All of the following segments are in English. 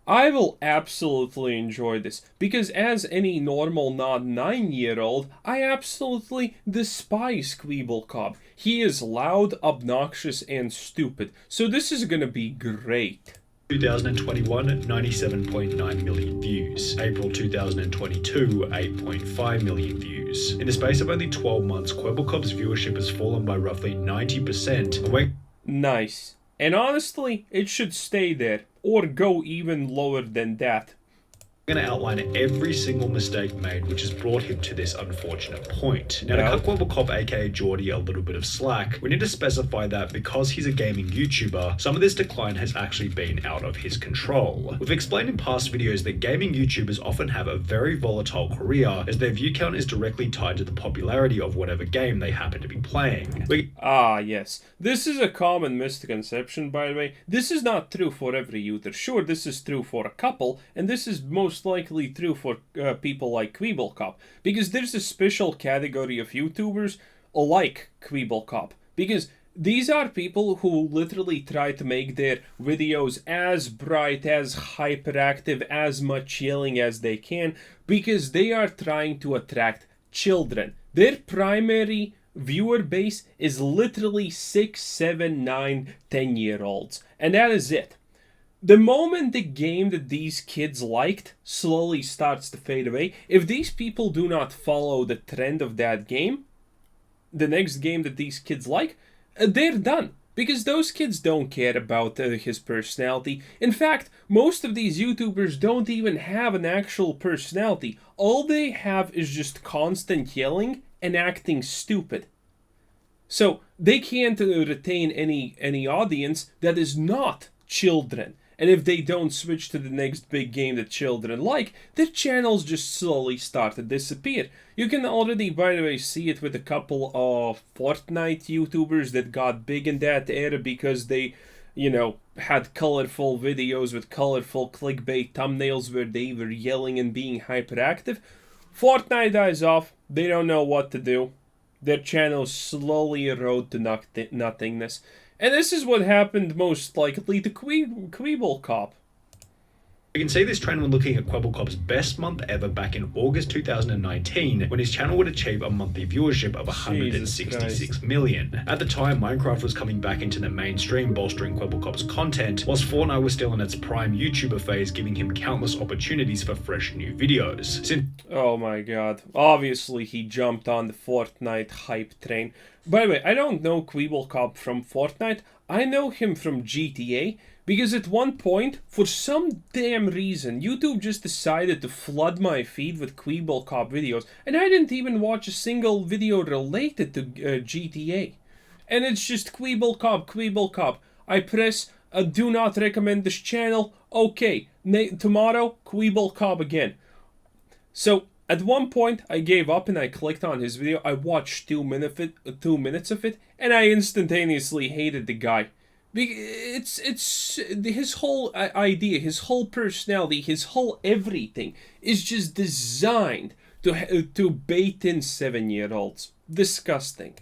I will absolutely enjoy this, because as any normal not 9-year-old, I absolutely despise Kwebbelkop. He is loud, obnoxious, and stupid, so this is gonna be great. 2021, 97.9 million views. April 2022, 8.5 million views. In the space of only 12 months, Kwebbelkop's viewership has fallen by roughly 90%. Nice. And honestly, it should stay there, or go even lower than that. I'm going to outline every single mistake made which has brought him to this unfortunate point. Now, to cut Kwebbelkop aka Geordie a little bit of slack, we need to specify that because he's a gaming YouTuber, some of this decline has actually been out of his control. We've explained in past videos that gaming YouTubers often have a very volatile career, as their view count is directly tied to the popularity of whatever game they happen to be playing. Ah, yes. This is a common misconception, by the way. This is not true for every YouTuber. Sure, this is true for a couple, and this is most likely true for people like Kwebbelkop, because there's a special category of YouTubers like Kwebbelkop, because these are people who literally try to make their videos as bright, as hyperactive, as much yelling as they can, because they are trying to attract children. Their primary viewer base is literally 6, 7, 9, 10-year-olds, and that is it. The moment the game that these kids liked slowly starts to fade away, if these people do not follow the trend of that game, the next game that these kids like, they're done. Because those kids don't care about his personality. In fact, most of these YouTubers don't even have an actual personality. All they have is just constant yelling and acting stupid. So they can't retain any audience that is not children. And if they don't switch to the next big game that children like, their channels just slowly start to disappear. You can already, by the way, see it with a couple of Fortnite YouTubers that got big in that era because they, had colorful videos with colorful clickbait thumbnails where they were yelling and being hyperactive. Fortnite dies off, they don't know what to do. Their channels slowly erode to nothingness. And this is what happened most likely to Kwebbelkop. You can see this trend when looking at Kwebbelkop's best month ever back in August 2019, when his channel would achieve a monthly viewership of 166 million. At the time, Minecraft was coming back into the mainstream, bolstering Kwebbelkop's content, whilst Fortnite was still in its prime YouTuber phase, giving him countless opportunities for fresh new videos. Oh my god. Obviously he jumped on the Fortnite hype train. By the way, I don't know Kwebbelkop from Fortnite. I know him from GTA. Because at one point, for some damn reason, YouTube just decided to flood my feed with Kwebbelkop videos, and I didn't even watch a single video related to GTA. And it's just Kwebbelkop. I press, do not recommend this channel, okay, tomorrow, Kwebbelkop again. So, at one point, I gave up and I clicked on his video, I watched 2 minutes of it, and I instantaneously hated the guy. It's his whole idea, his whole personality, his whole everything is just designed to bait in 7-year-olds. Disgusting.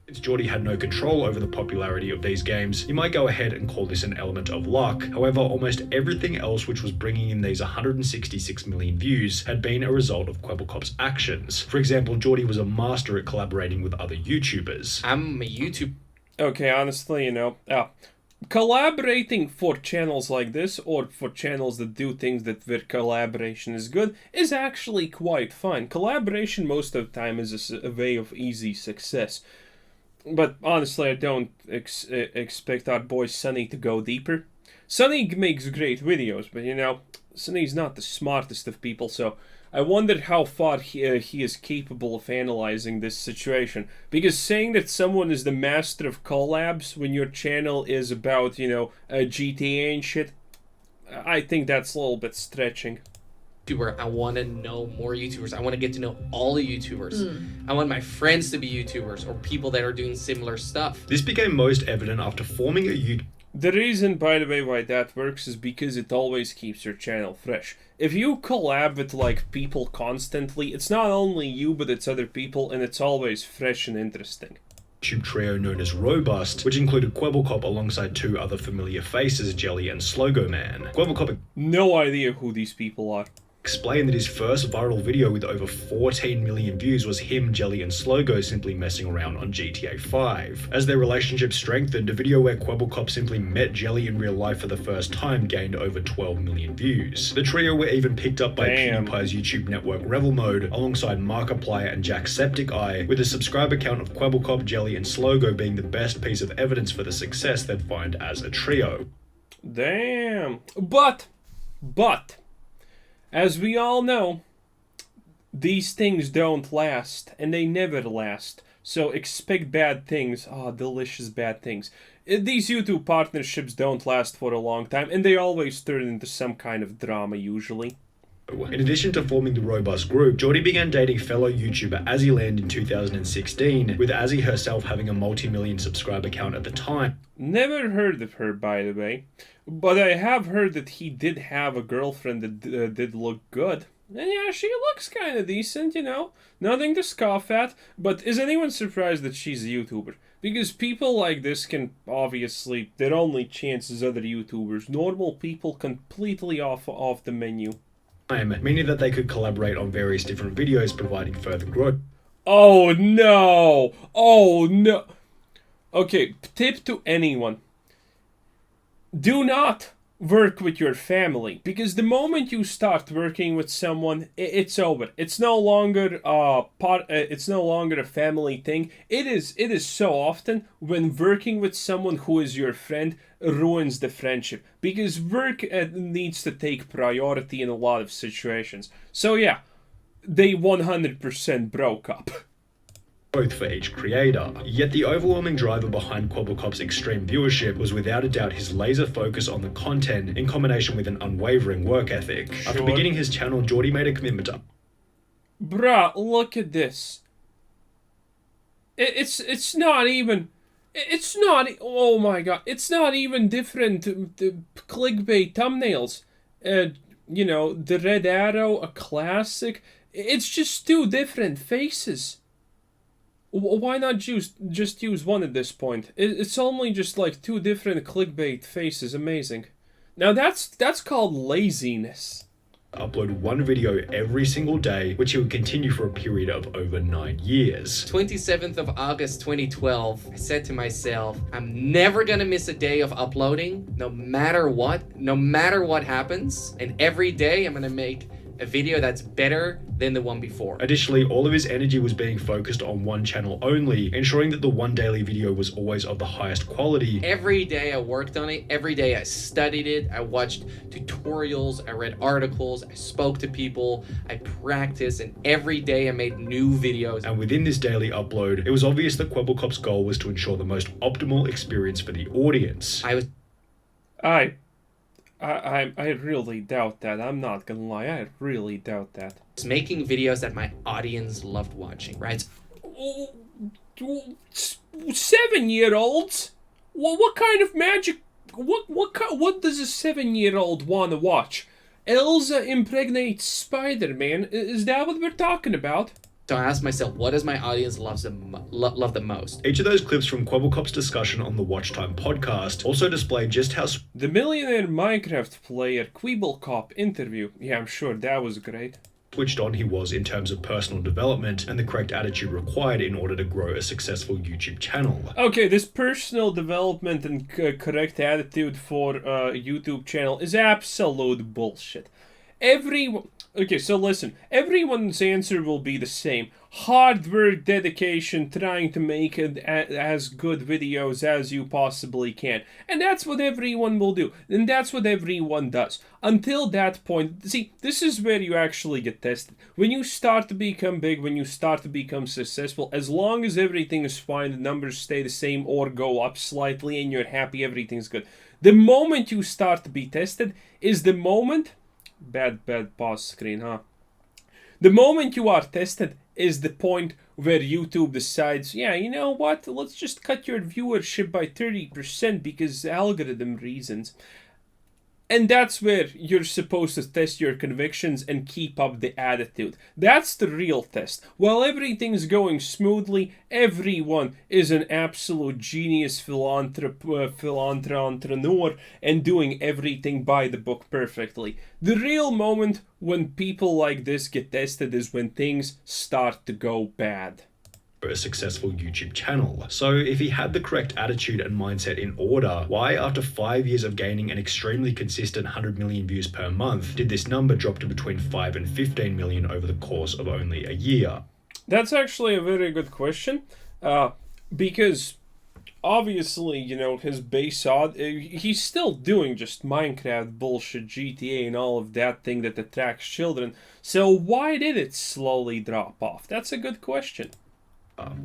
Since Geordie had no control over the popularity of these games, you might go ahead and call this an element of luck. However, almost everything else which was bringing in these 166 million views had been a result of Kwebbelkop's actions. For example, Geordie was a master at collaborating with other YouTubers. I'm a YouTuber. Okay, honestly, collaborating for channels like this, or for channels that do things that where collaboration is good, is actually quite fun. Collaboration most of the time is a way of easy success. But honestly, I don't expect our boy Sunny to go deeper. Sunny makes great videos, but Sunny's not the smartest of people, so I wondered how far he is capable of analyzing this situation. Because saying that someone is the master of collabs when your channel is about, GTA and shit, I think that's a little bit stretching. I want to know more YouTubers. I want to get to know all the YouTubers. I want my friends to be YouTubers or people that are doing similar stuff. This became most evident after forming a YouTube. The reason, by the way, why that works is because it always keeps your channel fresh. If you collab with, people constantly, it's not only you, but it's other people, and it's always fresh and interesting. YouTube trio known as Robust, which included Kwebbelkop alongside two other familiar faces, Jelly and Slogoman. Kwebbelkop No idea who these people are. explained that his first viral video with over 14 million views was him, Jelly and Slogo simply messing around on GTA 5. As their relationship strengthened, a video where Kwebbelkop simply met Jelly in real life for the first time gained over 12 million views. The trio were even picked up by PewDiePie's YouTube network Revel Mode, alongside Markiplier and Jacksepticeye, with the subscriber count of Kwebbelkop, Jelly and Slogo being the best piece of evidence for the success they'd find as a trio. Damn. But, as we all know, these things don't last, and they never last. So expect bad things. Ah, delicious bad things. These YouTube partnerships don't last for a long time, and they always turn into some kind of drama, usually. In addition to forming the Robust group, Geordie began dating fellow YouTuber Azzyland in 2016, with Azzy herself having a multi-million subscriber count at the time. Never heard of her, by the way. But I have heard that he did have a girlfriend that did look good. And yeah, she looks kind of decent, you know. Nothing to scoff at. But is anyone surprised that she's a YouTuber? Because people like this can, obviously, their only chance is other YouTubers. Normal people completely off the menu. Meaning that they could collaborate on various different videos, providing further growth. Oh no! Oh no! Okay, tip to anyone. Do not work with your family, because the moment you start working with someone, it's over. It's no longer it's no longer a family thing. It is so often when working with someone who is your friend ruins the friendship, because work needs to take priority in a lot of situations. So yeah, they 100% broke up. Both for each creator. Yet the overwhelming driver behind Kwebbelkop's extreme viewership was without a doubt his laser focus on the content in combination with an unwavering work ethic. Sure. After beginning his channel, Geordie made a commitment to... Bruh, look at this. It's not even... It's not... Oh my god. It's not even different clickbait thumbnails. You know, the red arrow, a classic. It's just two different faces. Why not just use one at this point? It's only just like two different clickbait faces. Amazing. Now that's called laziness. Upload one video every single day, which he would continue for a period of over 9 years. 27th of August 2012, I said to myself, I'm never gonna miss a day of uploading, no matter what happens. And every day I'm gonna make a video that's better than the one before. Additionally, all of his energy was being focused on one channel only, ensuring that the one daily video was always of the highest quality. Every day I worked on it, every day I studied it, I watched tutorials, I read articles, I spoke to people, I practiced, and every day I made new videos. And within this daily upload, it was obvious that Kwebbelkop's goal was to ensure the most optimal experience for the audience. I really doubt that. I'm not gonna lie. I really doubt that. It's making videos that my audience loved watching, right? 7-year-olds? What kind of magic? What does a 7-year-old want to watch? Elsa impregnates Spider-Man? Is that what we're talking about? So I asked myself, what does my audience love the most? Each of those clips from Kwebbelkop's discussion on the Watch Time podcast also displayed just how the millionaire Minecraft player Kwebbelkop interview. Yeah, I'm sure that was great. Switched on he was in terms of personal development and the correct attitude required in order to grow a successful YouTube channel. Okay, this personal development and correct attitude for a YouTube channel is absolute bullshit. Okay, so listen, everyone's answer will be the same. Hard work, dedication, trying to make as good videos as you possibly can. And that's what everyone will do. And that's what everyone does. Until that point, see, this is where you actually get tested. When you start to become big, when you start to become successful, as long as everything is fine, the numbers stay the same or go up slightly and you're happy, everything's good. The moment you start to be tested is the moment... Bad pause screen, huh? The moment you are tested is the point where YouTube decides, yeah, you know what? Let's just cut your viewership by 30% because algorithm reasons. And that's where you're supposed to test your convictions and keep up the attitude. That's the real test. While everything's going smoothly, everyone is an absolute genius entrepreneur and doing everything by the book perfectly. The real moment when people like this get tested is when things start to go bad. A successful YouTube channel. So if he had the correct attitude and mindset in order, why after 5 years of gaining an extremely consistent 100 million views per month did this number drop to between 5 and 15 million over the course of only a year? That's actually a very good question, because obviously, his base odd, he's still doing just Minecraft bullshit, GTA and all of that thing that attracts children. So why did it slowly drop off? That's a good question.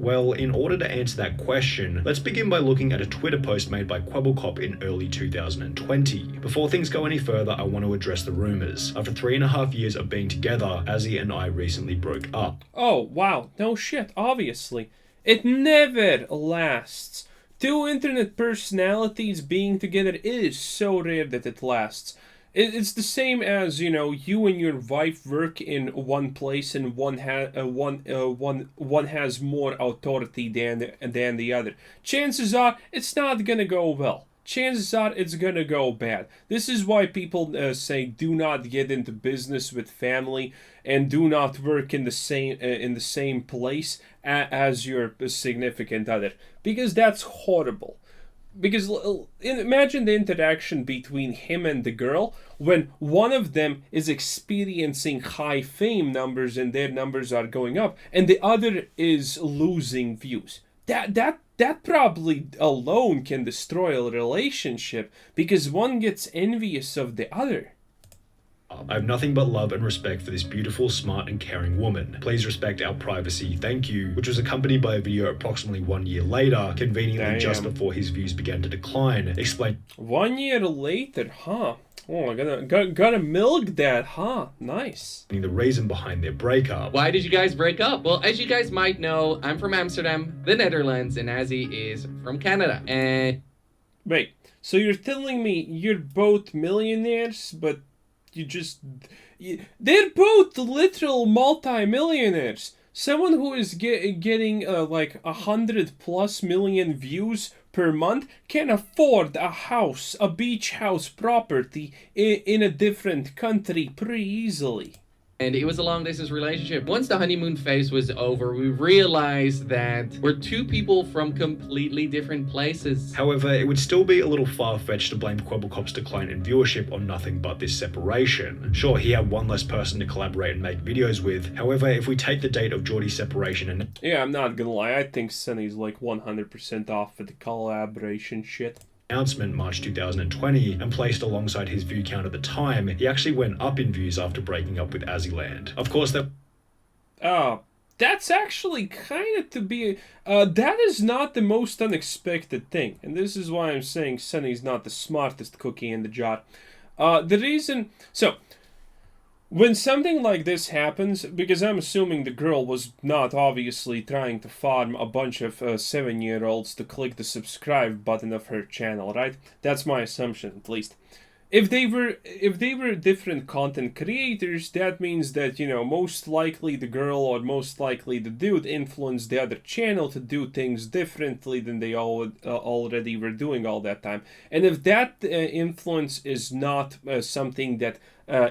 Well, in order to answer that question, let's begin by looking at a Twitter post made by Kwebbelkop in early 2020. Before things go any further, I want to address the rumors. After 3.5 years of being together, Azzy and I recently broke up. Oh, wow. No shit, obviously. It never lasts. Two internet personalities being together, it is so rare that it lasts. It's the same as, you and your wife work in one place and one has more authority than the other. Chances are it's not gonna go well. Chances are it's gonna go bad. This is why people say do not get into business with family and do not work in the same place as your significant other, because that's horrible. Because imagine the interaction between him and the girl when one of them is experiencing high fame numbers and their numbers are going up, and the other is losing views. That probably alone can destroy a relationship because one gets envious of the other. I have nothing but love and respect for this beautiful, smart, and caring woman. Please respect our privacy, thank you, which was accompanied by a video approximately 1 year later, conveniently just before his views began to decline. Explain 1 year later, huh? Oh, gotta milk that, huh? Nice. The reason behind their breakup. Why did you guys break up? Well, as you guys might know, I'm from Amsterdam, the Netherlands, and Azzy is from Canada. And wait, so you're telling me you're both millionaires, but they're both literal multi-millionaires. Someone who is getting like 100+ million views per month can afford a house, a beach house property in a different country pretty easily. And it was a long-distance relationship. Once the honeymoon phase was over, we realized that we're two people from completely different places. However, it would still be a little far-fetched to blame Kwebbelkop's decline in viewership on nothing but this separation. Sure, he had one less person to collaborate and make videos with. However, if we take the date of Geordie's separation and... Yeah, I'm not gonna lie, I think Sunny's like 100% off for the collaboration shit. Announcement March 2020 and placed alongside his view count at the time, he actually went up in views after breaking up with Azzyland. Of course, that's actually kind of to be... that is not the most unexpected thing. And this is why I'm saying Sunny's not the smartest cookie in the jar. The reason... So, when something like this happens, because I'm assuming the girl was not obviously trying to farm a bunch of 7-year-olds to click the subscribe button of her channel, right? That's my assumption, at least. If they were different content creators, that means that, most likely the girl or most likely the dude influenced the other channel to do things differently than they already were doing all that time. And if that influence is not something that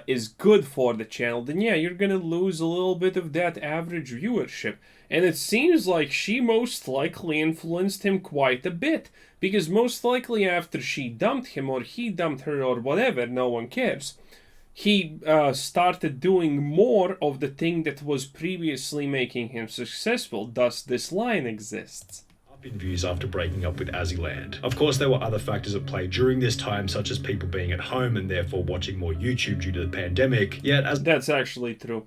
is good for the channel, then yeah, you're gonna lose a little bit of that average viewership. And it seems like she most likely influenced him quite a bit, because most likely after she dumped him or he dumped her or whatever, no one cares, he started doing more of the thing that was previously making him successful. Thus this line exists. In views after breaking up with Azzyland. Of course, there were other factors at play during this time, such as people being at home and therefore watching more YouTube due to the pandemic, yet that's actually true.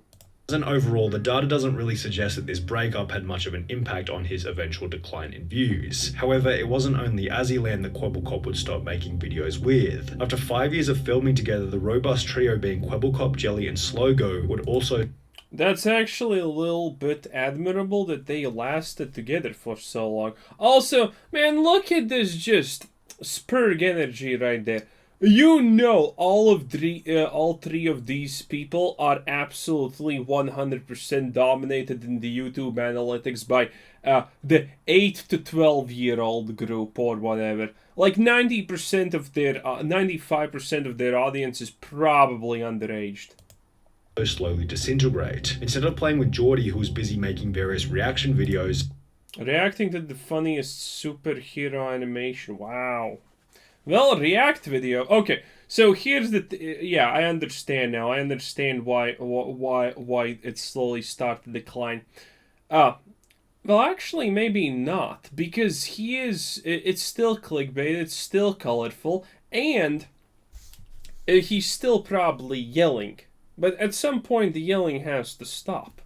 As an overall, the data doesn't really suggest that this breakup had much of an impact on his eventual decline in views. However, it wasn't only Azzyland that Kwebbelkop would stop making videos with. After 5 years of filming together, the robust trio being Kwebbelkop, Jelly and Slogo would also... That's actually a little bit admirable that they lasted together for so long. Also, man, look at this just spurg energy right there. You know, all three of these people are absolutely 100% dominated in the YouTube analytics by the 8 to 12-year-old group or whatever. Like 95% of their audience is probably underaged. Slowly disintegrate. Instead of playing with Geordie, who was busy making various reaction videos, reacting to the funniest superhero animation. Wow. Well, react video. Okay, so here's the yeah. I understand now. I understand why it slowly started to decline. Well, actually, maybe not, because it's still clickbait. It's still colorful, and he's still probably yelling. But at some point, the yelling has to stop.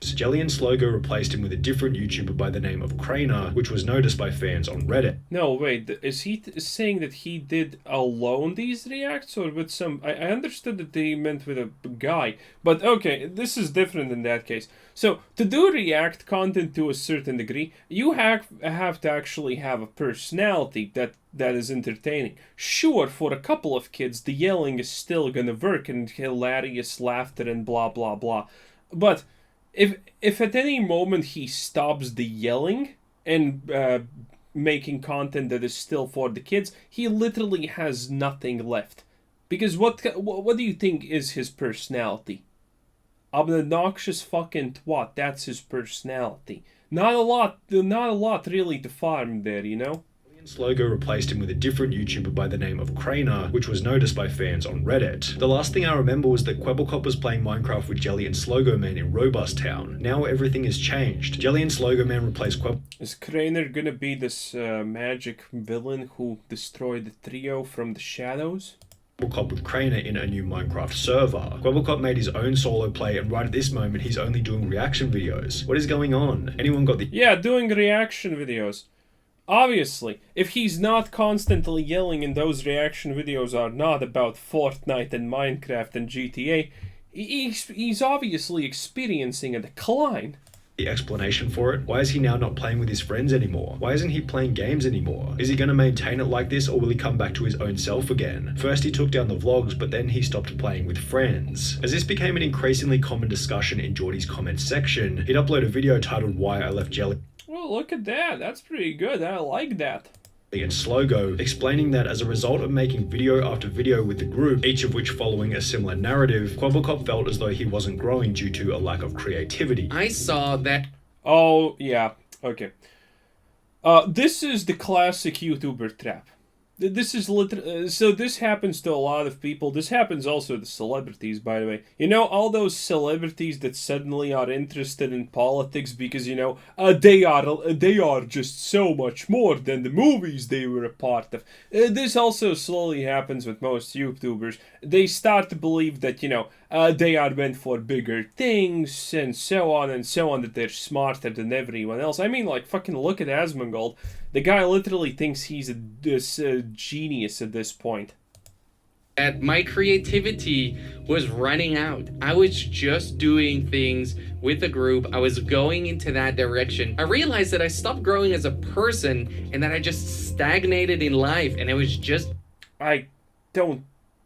Jelly and Slogo replaced him with a different YouTuber by the name of Craner, which was noticed by fans on Reddit. No, wait, is he saying that he did alone these reacts, or with some... I understood that they meant with a guy, but okay, this is different in that case. So, to do react content to a certain degree, you have to actually have a personality that is entertaining. Sure, for a couple of kids, the yelling is still gonna work, and hilarious laughter and blah blah blah, but... If at any moment he stops the yelling and making content that is still for the kids, he literally has nothing left. Because what do you think is his personality? I'm an obnoxious fucking twat. That's his personality. Not a lot really to farm there, you know? Slogo replaced him with a different YouTuber by the name of Craner, which was noticed by fans on Reddit. The last thing I remember was that Kwebbelkop was playing Minecraft with Jelly and Slogoman in Robust Town. Now everything has changed. Jelly and Slogoman replaced Is Craner gonna be this magic villain who destroyed the trio from the shadows? Kwebbelkop with Craner in a new Minecraft server. Kwebbelkop made his own solo play, and right at this moment he's only doing reaction videos. What is going on? Anyone got the... Yeah, doing reaction videos. Obviously, if he's not constantly yelling and those reaction videos are not about Fortnite and Minecraft and GTA, he's obviously experiencing a decline. The explanation for it? Why is he now not playing with his friends anymore? Why isn't he playing games anymore? Is he going to maintain it like this, or will he come back to his own self again? First he took down the vlogs, but then he stopped playing with friends. As this became an increasingly common discussion in Geordie's comments section, he'd upload a video titled Why I Left Jelly. Well, look at that. That's pretty good. I like that. And Slogo, explaining that as a result of making video after video with the group, each of which following a similar narrative, Kwebbelkop felt as though he wasn't growing due to a lack of creativity. I saw that... Oh, yeah. Okay. This is the classic YouTuber trap. This is so this happens to a lot of people. This happens also to celebrities, by the way. You know, all those celebrities that suddenly are interested in politics because, you know, they are just so much more than the movies they were a part of. This also slowly happens with most YouTubers. They start to believe that, you know, they are meant for bigger things and so on, that they're smarter than everyone else. I mean, like, fucking look at Asmongold. The guy literally thinks he's a genius at this point. That my creativity was running out. I was just doing things with the group. I was going into that direction. I realized that I stopped growing as a person and that I just stagnated in life, and it was just... I don't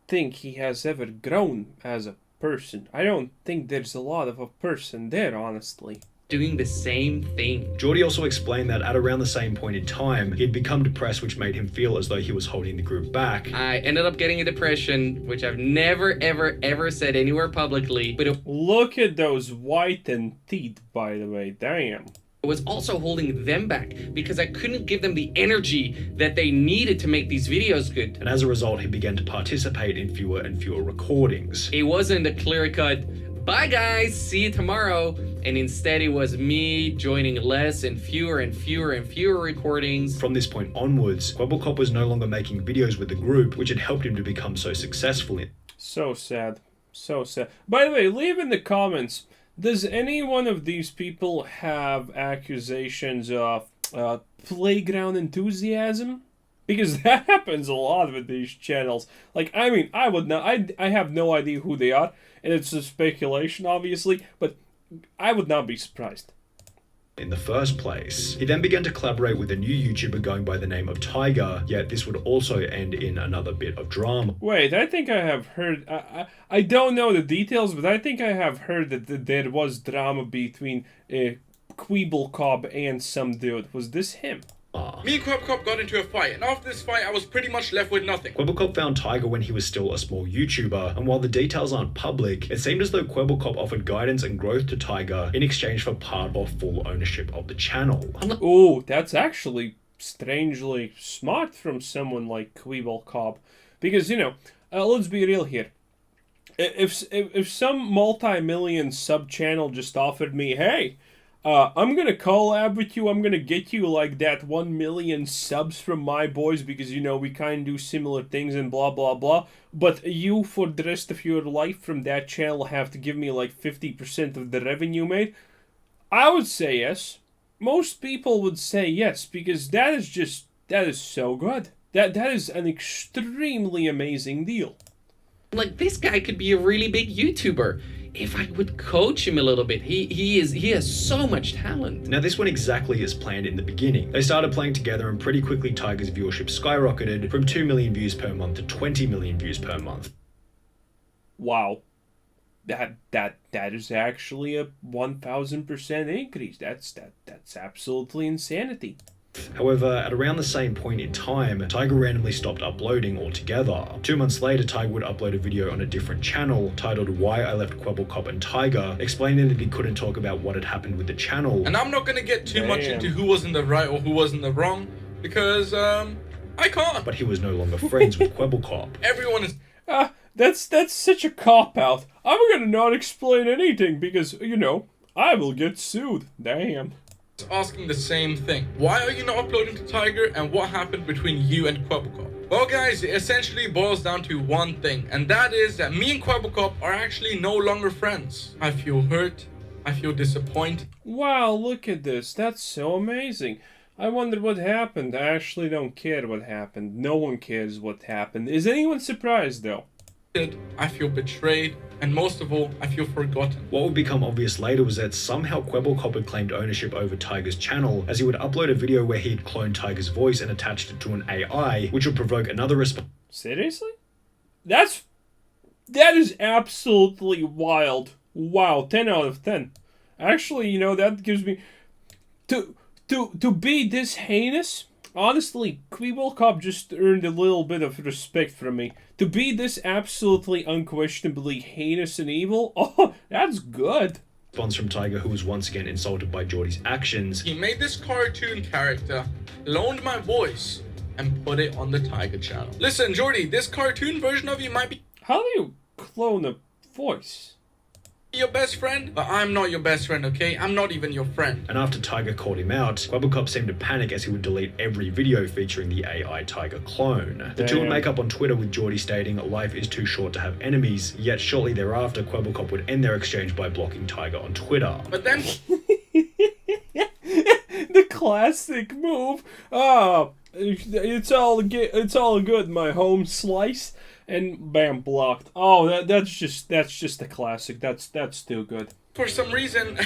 think he has ever grown as a person. I don't think there's a lot of a person there, honestly. Doing the same thing. Geordie also explained that at around the same point in time, he'd become depressed, which made him feel as though he was holding the group back. I ended up getting a depression, which I've never, ever, ever said anywhere publicly, but look at those whitened teeth, by the way. Damn. It was also holding them back because I couldn't give them the energy that they needed to make these videos good. And as a result, he began to participate in fewer and fewer recordings. It wasn't a clear-cut, bye guys, see you tomorrow. And instead it was me joining less and fewer and fewer and fewer recordings. From this point onwards, Kwebbelkop was no longer making videos with the group, which had helped him to become so successful in. So sad. So sad. By the way, leave in the comments, does any one of these people have accusations of playground enthusiasm? Because that happens a lot with these channels. Like, I mean, I would not, I have no idea who they are, and it's a speculation, obviously, but I would not be surprised. in the first place. He then began to collaborate with a new YouTuber going by the name of Tiger, yet this would also end in another bit of drama. Wait, I think I have heard... I don't know the details, but I think I have heard that there was drama between Kwebbelkop and some dude. Was this him? Me and Kwebbelkop got into a fight, and after this fight I was pretty much left with nothing. Kwebbelkop found Tiger when he was still a small YouTuber, and while the details aren't public, it seemed as though Kwebbelkop offered guidance and growth to Tiger in exchange for part or full ownership of the channel. Oh, that's actually strangely smart from someone like Kwebbelkop. Because, you know, let's be real here. If some multi-million sub-channel just offered me, hey, I'm gonna collab with you, I'm gonna get you like that 1 million subs from my boys because, you know, we kind of do similar things and blah blah blah, but you for the rest of your life from that channel have to give me like 50% of the revenue made, I would say yes. Most people would say yes, because that is so good. That is an extremely amazing deal. Like, this guy could be a really big YouTuber if I would coach him a little bit. He has so much talent. Now this went exactly as planned in the beginning. They started playing together and pretty quickly Tiger's viewership skyrocketed from 2 million views per month to 20 million views per month. Wow. That is actually a 1000% increase. That's absolutely insanity. However, at around the same point in time, Tiger randomly stopped uploading altogether. 2 months later, Tiger would upload a video on a different channel titled Why I Left Kwebbelkop and Tiger, explaining that he couldn't talk about what had happened with the channel. And I'm not gonna get too much into who was in the right or who was in the wrong, because, I can't. But he was no longer friends with Kwebbelkop. Everyone is... That's such a cop-out. I'm gonna not explain anything because, you know, I will get sued. Damn. asking the same thing. Why are you not uploading to Tiger, and what happened between you and Kwebbelkop? Well guys, it essentially boils down to one thing, and that is that me and Kwebbelkop are actually no longer friends. I feel hurt, I feel disappointed. Wow, look at this, that's so amazing. I wonder what happened. I actually don't care what happened. No one cares what happened. Is anyone surprised though? I feel betrayed, and most of all, I feel forgotten. What would become obvious later was that somehow Kwebbelkop had claimed ownership over Tiger's channel, as he would upload a video where he had cloned Tiger's voice and attached it to an AI, which would provoke another response. Seriously? That is absolutely wild. Wow, 10 out of 10. Actually, you know, that gives me... To be this heinous, honestly, Kwebbelkop just earned a little bit of respect from me. To be this absolutely unquestionably heinous and evil, oh, that's good. Response from Tiger, who was once again insulted by Geordie's actions. He made this cartoon character, loaned my voice, and put it on the Tiger channel. Listen, Geordie, this cartoon version of you might be How do you clone a voice? your best friend, but I'm not your best friend, okay? I'm not even your friend. And after Tiger called him out, Kwebbelkop seemed to panic as he would delete every video featuring the AI Tiger clone. The two would make up on Twitter, with Geordie stating, "Life is too short to have enemies," yet shortly thereafter Kwebbelkop would end their exchange by blocking Tiger on Twitter. But then The classic move. Oh, it's all good, my home slice. And bam, blocked. Oh, that's just a classic. That's too good. for some reason,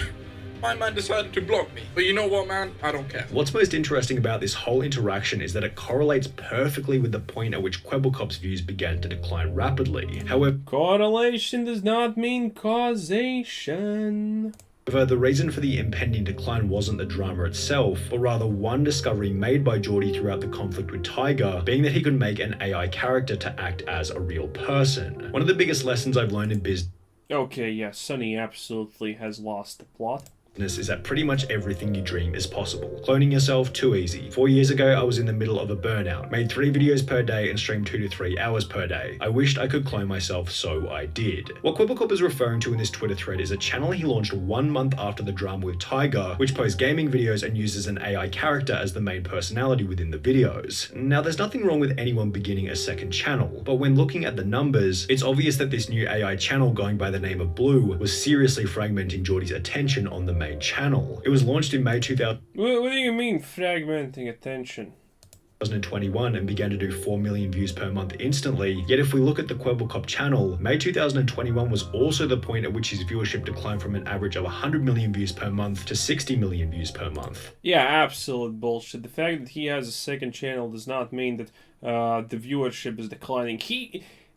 my man decided to block me. But you know what, man? I don't care. What's most interesting about this whole interaction is that it correlates perfectly with the point at which Kwebbelkop's views began to decline rapidly. However, Correlation does not mean causation. the reason for the impending decline wasn't the drama itself, but rather one discovery made by Geordie throughout the conflict with Tiger, being that he could make an AI character to act as a real person. One of the biggest lessons I've learned in business Okay, yeah, Sonny absolutely has lost the plot. is that pretty much everything you dream is possible. Cloning yourself, too easy. 4 years ago, I was in the middle of a burnout, made 3 videos per day and streamed 2 to 3 hours per day. I wished I could clone myself, so I did. What Kwebbelkop is referring to in this Twitter thread is a channel he launched 1 month after the drama with Tiger, which posts gaming videos and uses an AI character as the main personality within the videos. Now, there's nothing wrong with anyone beginning a second channel, but when looking at the numbers, it's obvious that this new AI channel going by the name of Bloo was seriously fragmenting Geordie's attention on the main channel. It was launched in May 2000. What do you mean fragmenting attention? 2021 and began to do 4 million views per month instantly. Yet if we look at the Kwebbelkop channel, May 2021 was also the point at which his viewership declined from an average of 100 million views per month to 60 million views per month. Yeah, absolute bullshit. The fact that he has a second channel does not mean that the viewership is declining.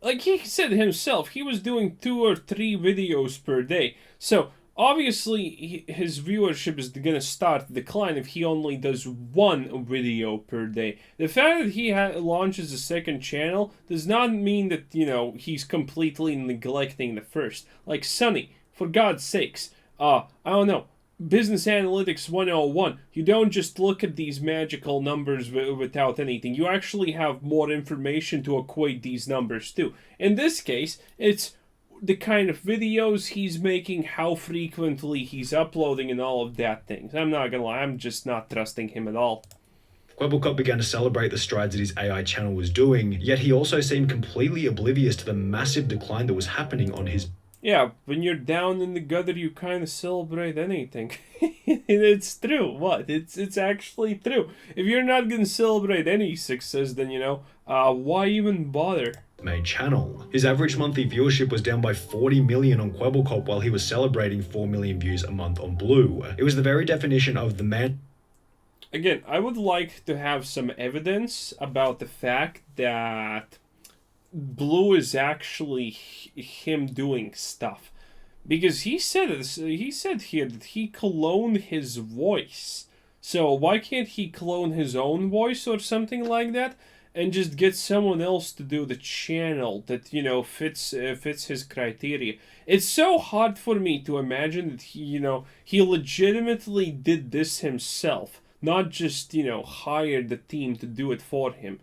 Like he said himself, he was doing 2 or 3 videos per day. So obviously, his viewership is going to start to decline if he only does 1 video per day. The fact that he launches a second channel does not mean that, you know, he's completely neglecting the first. Like, Sonny, for God's sakes, I don't know, Business Analytics 101, you don't just look at these magical numbers without anything. You actually have more information to equate these numbers to. In this case, it's the kind of videos he's making, how frequently he's uploading, and all of that things. I'm not gonna lie, I'm just not trusting him at all. Kwebbelkop began to celebrate the strides that his AI channel was doing, yet he also seemed completely oblivious to the massive decline that was happening on his... Yeah, when you're down in the gutter, you kind of celebrate anything. It's true. What? It's actually true. If you're not gonna celebrate any success, then, you know, why even bother? Main channel. His average monthly viewership was down by 40 million on Kwebbelkop while he was celebrating 4 million views a month on Bloo. It was the very definition of the man... Again, I would like to have some evidence about the fact that Bloo is actually him doing stuff. Because he said here that he cloned his voice. So why can't he clone his own voice or something like that? And just get someone else to do the channel that, you know, fits his criteria. It's so hard for me to imagine that he legitimately did this himself, not just, you know, hired the team to do it for him.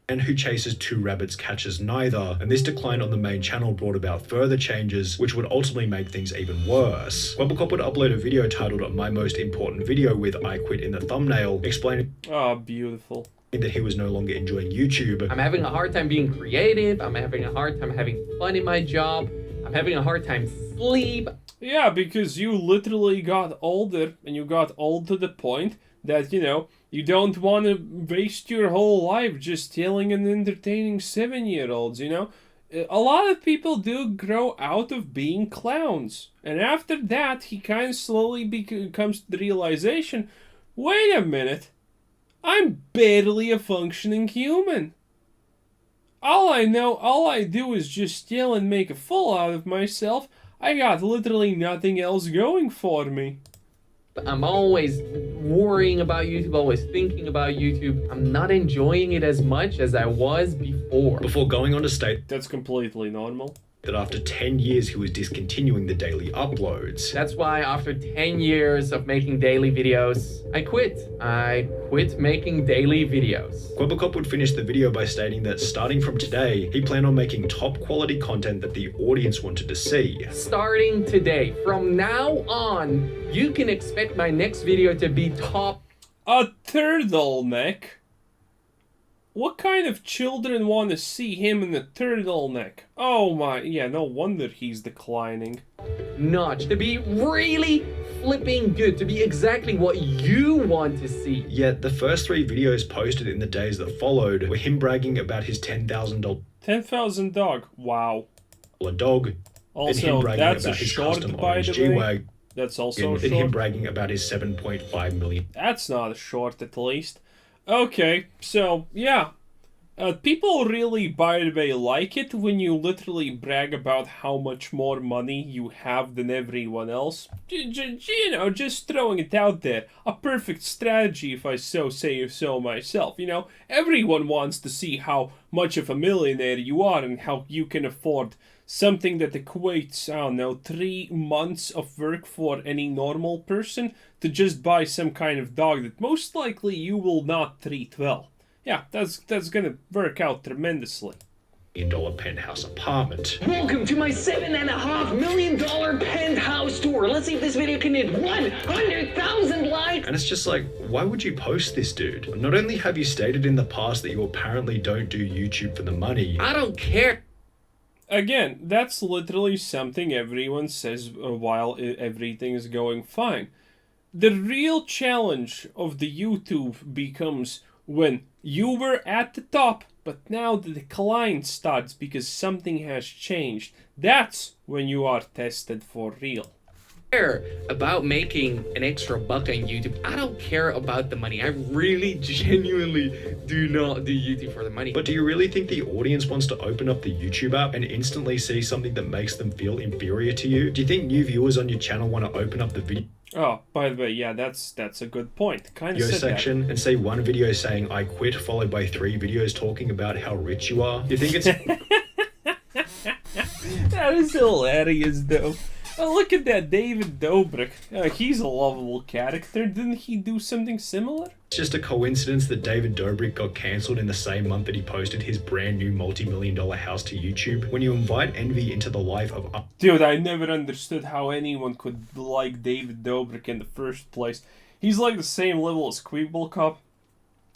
And who chases 2 rabbits catches neither, and this decline on the main channel brought about further changes, which would ultimately make things even worse. Kwebbelkop would upload a video titled My Most Important Video with I Quit in the thumbnail, explaining... Oh, beautiful. That he was no longer enjoying YouTube. I'm having a hard time being creative. I'm having a hard time having fun in my job. I'm having a hard time sleep. Yeah, because you literally got older, and you got old to the point that, you know, you don't want to waste your whole life just yelling and entertaining 7-year-olds, you know? A lot of people do grow out of being clowns. And after that, he kind of slowly comes to the realization, wait a minute, I'm barely a functioning human. All I do is just yell and make a fool out of myself. I got literally nothing else going for me. I'm always worrying about YouTube, always thinking about YouTube. I'm not enjoying it as much as I was before. Before going on to state That's completely normal. that after 10 years he was discontinuing the daily uploads. That's why after 10 years of making daily videos, I quit. I quit making daily videos. Kwebbelkop would finish the video by stating that starting from today, he planned on making top quality content that the audience wanted to see. Starting today, from now on, you can expect my next video to be top. A turtleneck? What kind of children want to see him in a turtleneck? Oh my, yeah, no wonder he's declining. Notch, to be really flipping good, to be exactly what you want to see. Yet the first 3 videos posted in the days that followed were him bragging about his $10,000 $10,000 dog, wow. dog, and him Also, bragging that's a about his short, custom by orange the way. G-Wag, That's also and short. him bragging about his 7.5 million. That's not a short, at least. Okay, so, yeah. People really, by the way, like it when you literally brag about how much more money you have than everyone else. You know, just throwing it out there. A perfect strategy, if I so say so myself. You know, everyone wants to see how much of a millionaire you are and how you can afford something that equates, I don't know, 3 months of work for any normal person to just buy some kind of dog that most likely you will not treat well. Yeah, that's gonna work out tremendously. $1 penthouse apartment. Welcome to my $7.5 million penthouse tour. Let's see if this video can hit 100,000 likes. And it's just like, why would you post this, dude? Not only have you stated in the past that you apparently don't do YouTube for the money, I don't care. Again, that's literally something everyone says while everything is going fine. The real challenge of the YouTube becomes, when you were at the top, but now the decline starts because something has changed. That's when you are tested for real. Care about making an extra buck on YouTube. I don't care about the money. I really genuinely do not do YouTube for the money. But do you really think the audience wants to open up the YouTube app and instantly see something that makes them feel inferior to you? Do you think new viewers on your channel want to open up the video Oh, by the way, yeah, that's a good point. Kind of section and see one video saying I quit followed by 3 videos talking about how rich you are? Do you think it's That is hilarious, though. Oh, look at that David Dobrik. He's a lovable character. Didn't he do something similar? just a coincidence that David Dobrik got cancelled in the same month that he posted his brand new multi-million-dollar house to YouTube? When you invite envy into the life of... Dude, I never understood how anyone could like David Dobrik in the first place. He's like the same level as Kwebbelkop,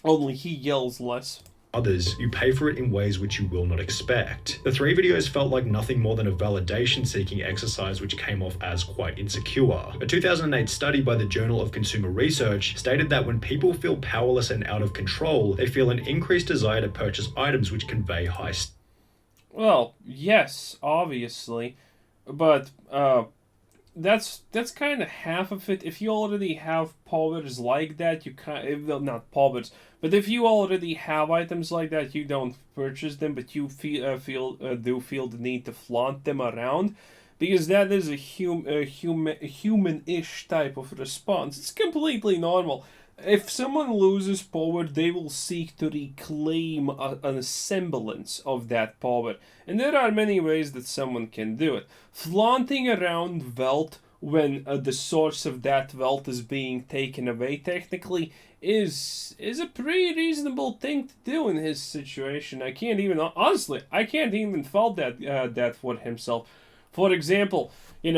only he yells less. Others, you pay for it in ways which you will not expect. The 3 videos felt like nothing more than a validation-seeking exercise which came off as quite insecure. A 2008 study by the Journal of Consumer Research stated that when people feel powerless and out of control, they feel an increased desire to purchase items which convey high Well, yes, obviously, but that's kind of half of it. If you already have powers like that, you can't. Well, not powers, but if you already have items like that, you don't purchase them, but you do feel the need to flaunt them around, because that is a human-ish type of response. It's completely normal. If someone loses power, they will seek to reclaim a semblance of that power. And there are many ways that someone can do it. Flaunting around wealth when the source of that wealth is being taken away, technically, is a pretty reasonable thing to do in his situation. I can't even fault that for himself. For example, I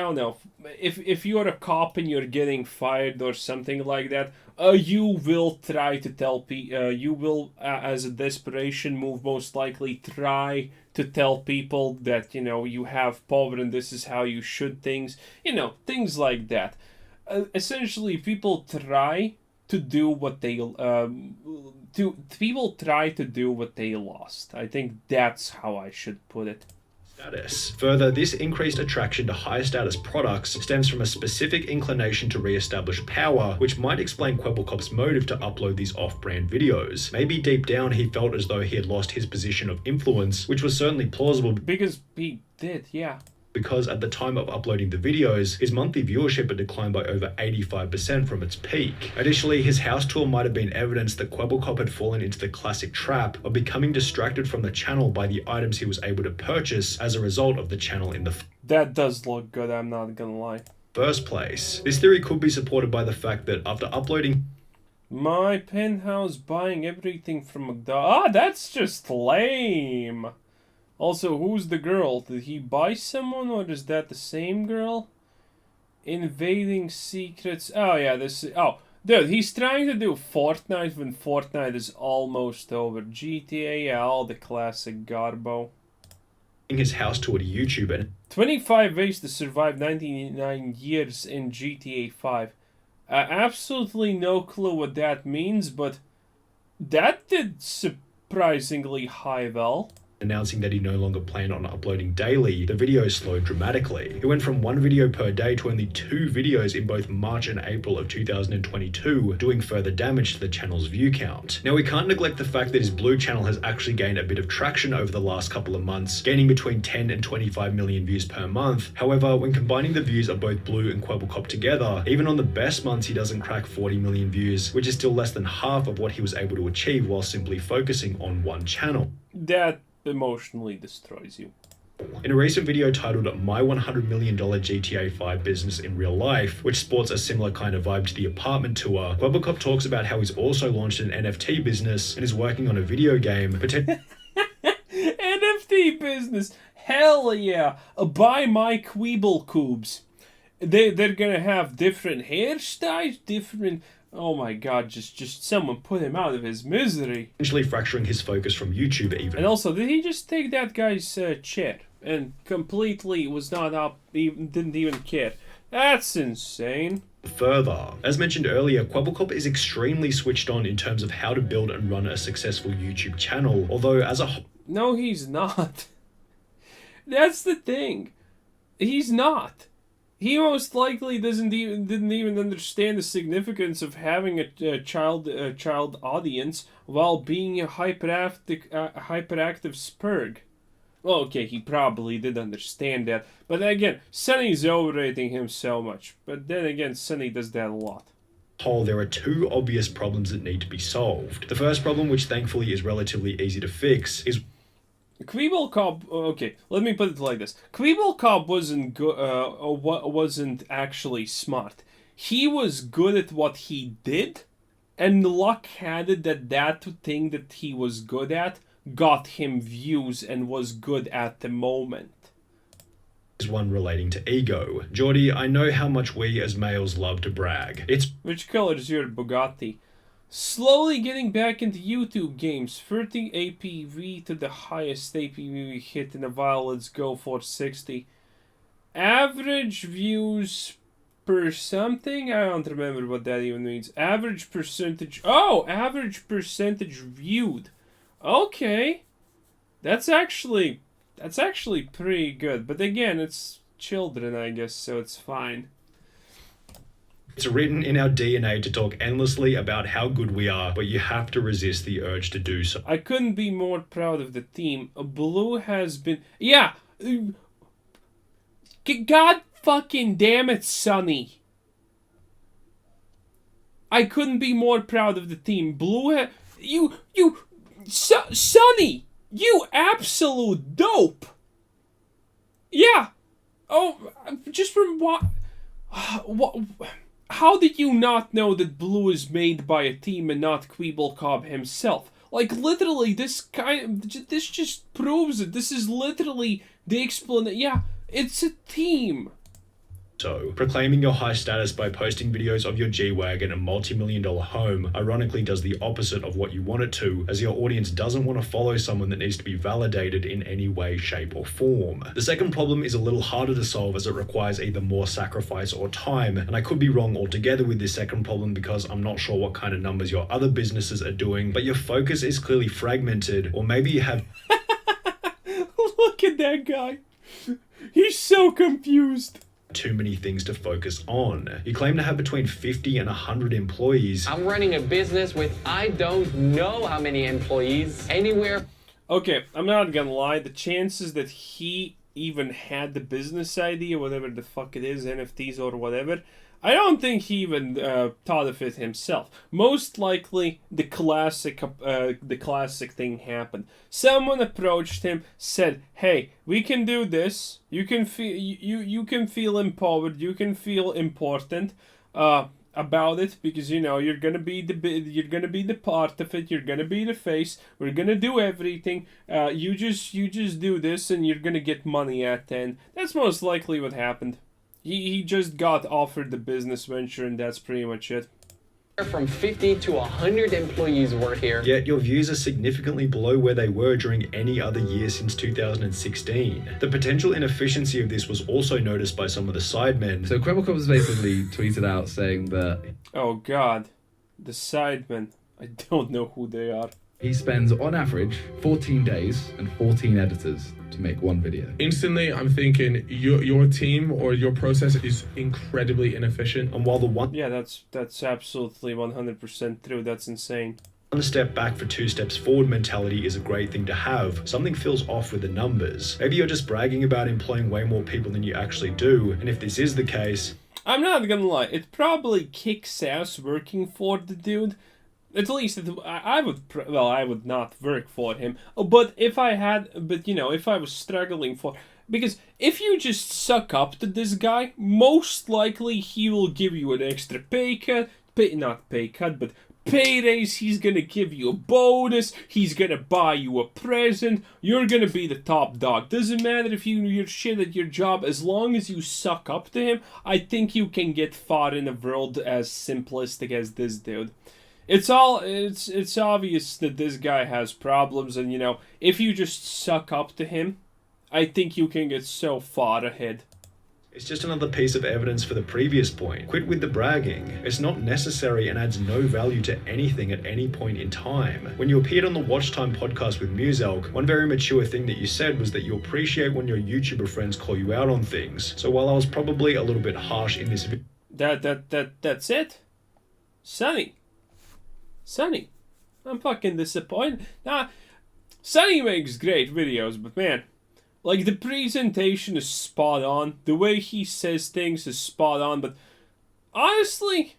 don't know, if you're a cop and you're getting fired or something like that, you will try to tell people, you will, as a desperation move, most likely try to tell people that, you have power and this is how you should things, things like that. Essentially, people try to do what they, lost. I think that's how I should put it. Status. Further, this increased attraction to high status products stems from a specific inclination to re-establish power, which might explain Kwebbelkop's motive to upload these off-brand videos. Maybe deep down he felt as though he had lost his position of influence, which was certainly plausible because he did, yeah. Because at the time of uploading the videos, his monthly viewership had declined by over 85% from its peak. Additionally, his house tour might have been evidence that Kwebbelkop had fallen into the classic trap of becoming distracted from the channel by the items he was able to purchase as a result of the channel in the That does look good, I'm not gonna lie. First place. This theory could be supported by the fact that after uploading my penthouse buying everything from McDonald's. That's just lame. Also, who's the girl? Did he buy someone, or is that the same girl? Invading secrets. Oh, yeah, this is... Oh, dude, he's trying to do Fortnite when Fortnite is almost over. GTA, yeah, all the classic garbo. His house tour to YouTube and 25 ways to survive 99 years in GTA 5. Absolutely no clue what that means, but that did surprisingly high well. Announcing that he no longer planned on uploading daily, the videos slowed dramatically. It went from 1 video per day to only 2 videos in both March and April of 2022, doing further damage to the channel's view count. Now, we can't neglect the fact that his Bloo channel has actually gained a bit of traction over the last couple of months, gaining between 10 and 25 million views per month. However, when combining the views of both Bloo and Kwebbelkop together, even on the best months he doesn't crack 40 million views, which is still less than half of what he was able to achieve while simply focusing on one channel. That emotionally destroys you. In a recent video titled My $100 Million GTA 5 Business in Real Life, which sports a similar kind of vibe to the apartment tour, Kwebbelkop talks about how he's also launched an NFT business and is working on a video game. NFT business! Hell yeah! Buy my Kwebbelkops. They're gonna have different hairstyles, different... Oh my god, just someone put him out of his misery. Essentially fracturing his focus from YouTube even. And also, did he just take that guy's chair? and completely was not up, even, didn't even care. That's insane. Further, as mentioned earlier, Kwebbelkop is extremely switched on in terms of how to build and run a successful YouTube channel, although as a No, he's not. That's the thing. He's not. He most likely didn't even understand the significance of having a child audience while being a hyperactive spurg. Well, okay, he probably did understand that, but again, Sunny's overrating him so much. But then again, Sunny does that a lot. whole, there are two obvious problems that need to be solved. The first problem, which thankfully is relatively easy to fix, is Kwebbelkop. Okay, let me put it like this: Kwebbelkop wasn't actually smart. He was good at what he did, and luck had it that that thing that he was good at got him views and was good at the moment. is one relating to ego. Geordie, I know how much we as males love to brag. It's Which color is your Bugatti? Slowly getting back into YouTube games. 30 APV to the highest APV we hit in a while. Let's go for 60. Average views per something? I don't remember what that even means. Average percentage. Oh, average percentage viewed. Okay. That's actually pretty good. But again, it's children, I guess, so it's fine. It's written in our DNA to talk endlessly about how good we are, but you have to resist the urge to do so. I couldn't be more proud of the team. Bloo has been... Yeah! God fucking damn it, Sonny. I couldn't be more proud of the team. Bloo Sonny! You absolute dope! Yeah! Oh, just from what... How did you not know that Bloo is made by a team and not Kwebbelkop himself? Like, literally, this just proves it. This is literally the explanation. Yeah, it's a team. So, proclaiming your high status by posting videos of your G-Wagon and multi-million-dollar home ironically does the opposite of what you want it to, as your audience doesn't want to follow someone that needs to be validated in any way, shape, or form. The second problem is a little harder to solve as it requires either more sacrifice or time, and I could be wrong altogether with this second problem because I'm not sure what kind of numbers your other businesses are doing, but your focus is clearly fragmented, or maybe you have... Look at that guy. He's so confused. Too many things to focus on. You claim to have between 50 and 100 employees. I'm running a business with I don't know how many employees anywhere. Okay, I'm not gonna lie, the chances that he even had the business idea, whatever the fuck it is, NFTs or whatever, I don't think he even thought of it himself. Most likely, the classic thing happened. Someone approached him, said, "Hey, we can do this. You can feel empowered. You can feel important about it because you're gonna be the part of it. You're gonna be the face. We're gonna do everything. You just do this, and you're gonna get money at the end." That's most likely what happened. He just got offered the business venture, and that's pretty much it. From 50 to 100 employees work here. Yet your views are significantly below where they were during any other year since 2016. The potential inefficiency of this was also noticed by some of the sidemen. So Kwebbelkop has basically tweeted out saying that Oh god, the sidemen. I don't know who they are. he spends on average 14 days and 14 editors to make one video. Instantly, I'm thinking your team or your process is incredibly inefficient. And while the one Yeah, that's absolutely 100% true. That's insane. step back for two steps forward mentality is a great thing to have, something feels off with the numbers. Maybe you're just bragging about employing way more people than you actually do, and if this is the case... I'm not gonna lie, it probably kicks ass working for the dude. At least I would not work for him. But if I was struggling for... Because if you just suck up to this guy, most likely he will give you an extra pay raise. He's gonna give you a bonus. He's gonna buy you a present. You're gonna be the top dog. Doesn't matter if you're shit at your job, as long as you suck up to him, I think you can get far in a world as simplistic as this dude. It's obvious that this guy has problems, and if you just suck up to him I think you can get so far ahead. It's just another piece of evidence for the previous point. Quit with the bragging. It's not necessary and adds no value to anything at any point in time. When you appeared on the Watch Time podcast with Muselk, one very mature thing that you said was that you appreciate when your YouTuber friends call you out on things. So while I was probably a little bit harsh in this video... That's it? Sonny, I'm fucking disappointed. Nah, Sonny makes great videos, but man, like, the presentation is spot on. The way he says things is spot on, but honestly,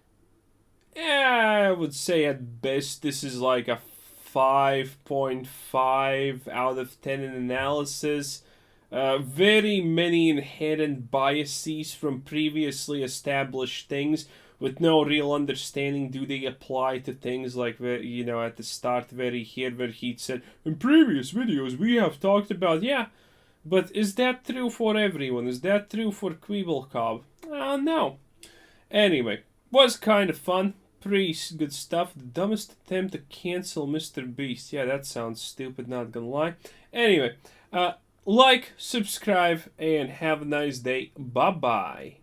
I would say at best this is like a 5.5 out of 10 in analysis. Very many inherent biases from previously established things with no real understanding do they apply to things like, you know, at the start where he said, in previous videos we have talked about, yeah, but is that true for everyone? Is that true for Kwebbelkop? No. Anyway, was kind of fun. Pretty good stuff. The dumbest attempt to cancel Mr. Beast. Yeah, that sounds stupid, not gonna lie. Anyway, like, subscribe, and have a nice day. Bye-bye.